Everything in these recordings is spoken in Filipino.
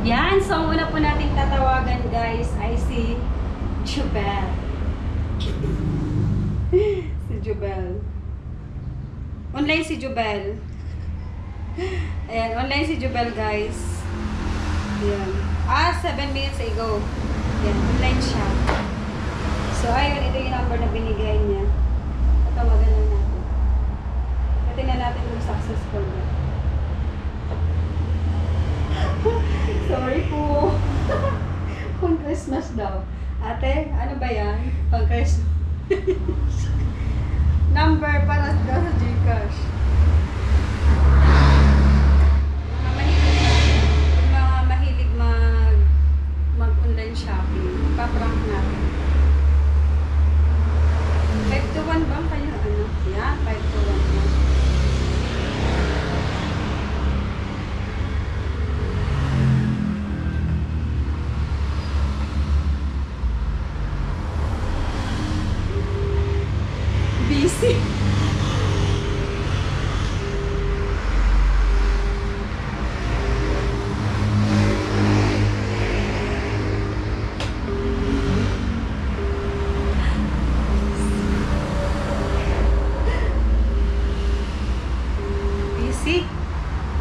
Yan, so ang una po nating tatawagan guys ay si Jubel. Si Jubel. Online si Jubel. Ayan, online si Jubel guys. Ayan. 7 minutes ago. Ayan, online siya. So ayun, ito yung number na binigay niya. Tatawagan na natin. Tingnan natin kung successful na. Sorry po. Pang Christmas daw. Ate, ano ba yan? Pang Christmas. Number para daw sa Gcash. Mga mahilig mag-online shopping. Paprank natin. 5 to 1 ba kayo? Ano? Yan, 5 to 1 ba? Busy.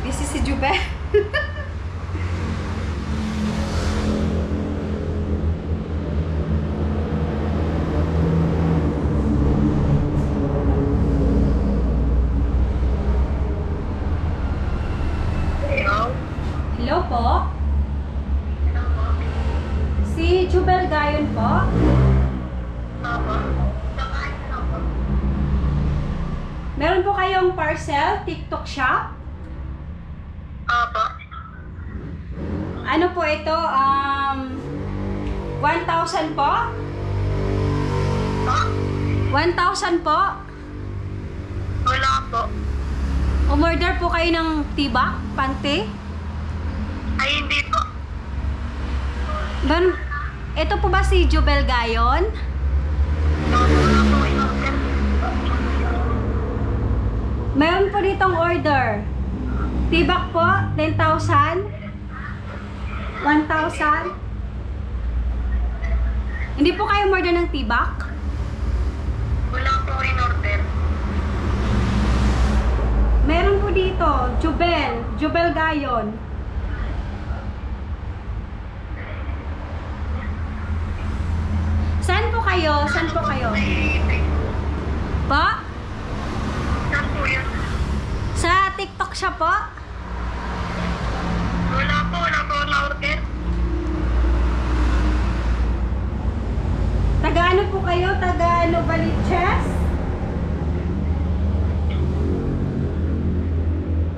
Busy si Jubel. Hello po? Si Jubel Gayon po? Meron po kayong parcel, TikTok shop? Ano po ito? 1,000 po? 1,000 po? Wala po. Umorder po kayo ng tibak, panty? Ay, hindi po. Doon, ito po ba si Jubel Gayon? Wala po in-order. Meron po ditong order. Tibak po, 10,000? 1,000? Hindi po kayo order ng tibak? Wala po in-order. Meron po dito, Jubel Gayon. Saan po kayo? Saan po kayo? Po? Saan po yan? Sa TikTok siya po? Wala po na-order. Taga ano po kayo? Taga Novaliches?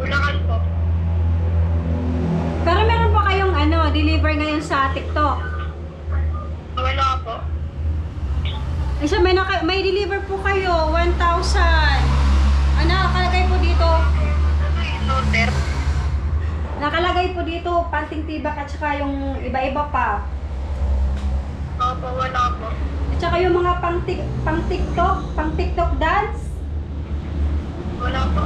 Ulakan po. Pero meron po kayong deliver ngayon sa TikTok. Wala po. Ay siya, may deliver po kayo, 1,000. Ano, nakalagay po dito. In-order. Nakalagay po dito, panting tibak at saka yung iba-iba pa. Opo, wala po. At saka yung mga pang TikTok dance. Wala po.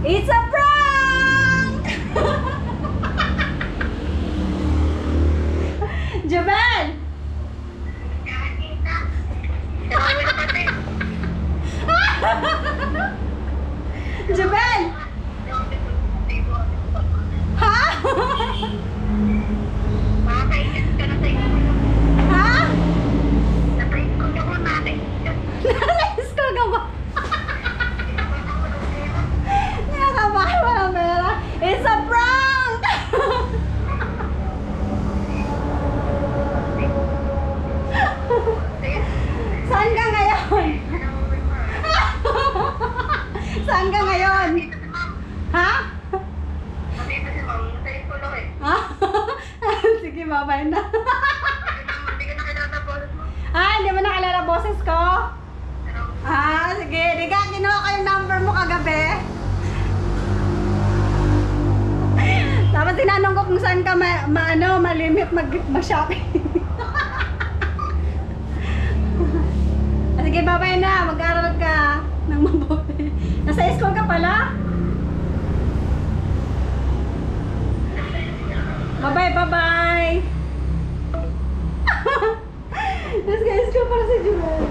It's a prank! Jubel! Grabe na pati. Jubel! Ha? Makakainit ka na tayo. Ha? Natayin ko na ko natin. Nasa school ka ba? Nakakabahan mo ng pera. It's a prank! Saan ka ngayon? Saan ka ngayon? Ha? Nandito si Ma'am. Natayin ko lang eh. Ha? Sige, babay na. Hindi ka nakilala po. Hindi mo nakalala boses ko? Sige. Di ka, kinuha ko yung number mo kagabi. Tapos tinanong ko kung saan ka malimit mag-shopping. Sige, babay na. Mag-aaral ka ng mabuti. Nasa school ka pala? Tapos guys, ko para si Jubel.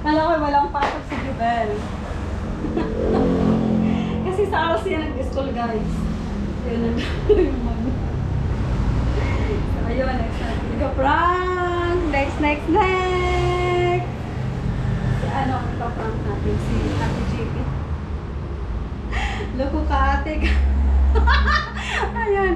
Alam ko, walang pasok si Jubel. Kasi sa alas siya nag-school, guys. Yun ang yung mami. So, ayun, next natin. Ika prank! Next! Si ano, ika prank natin, si Ate JP. Loko ka, ate. Ayan.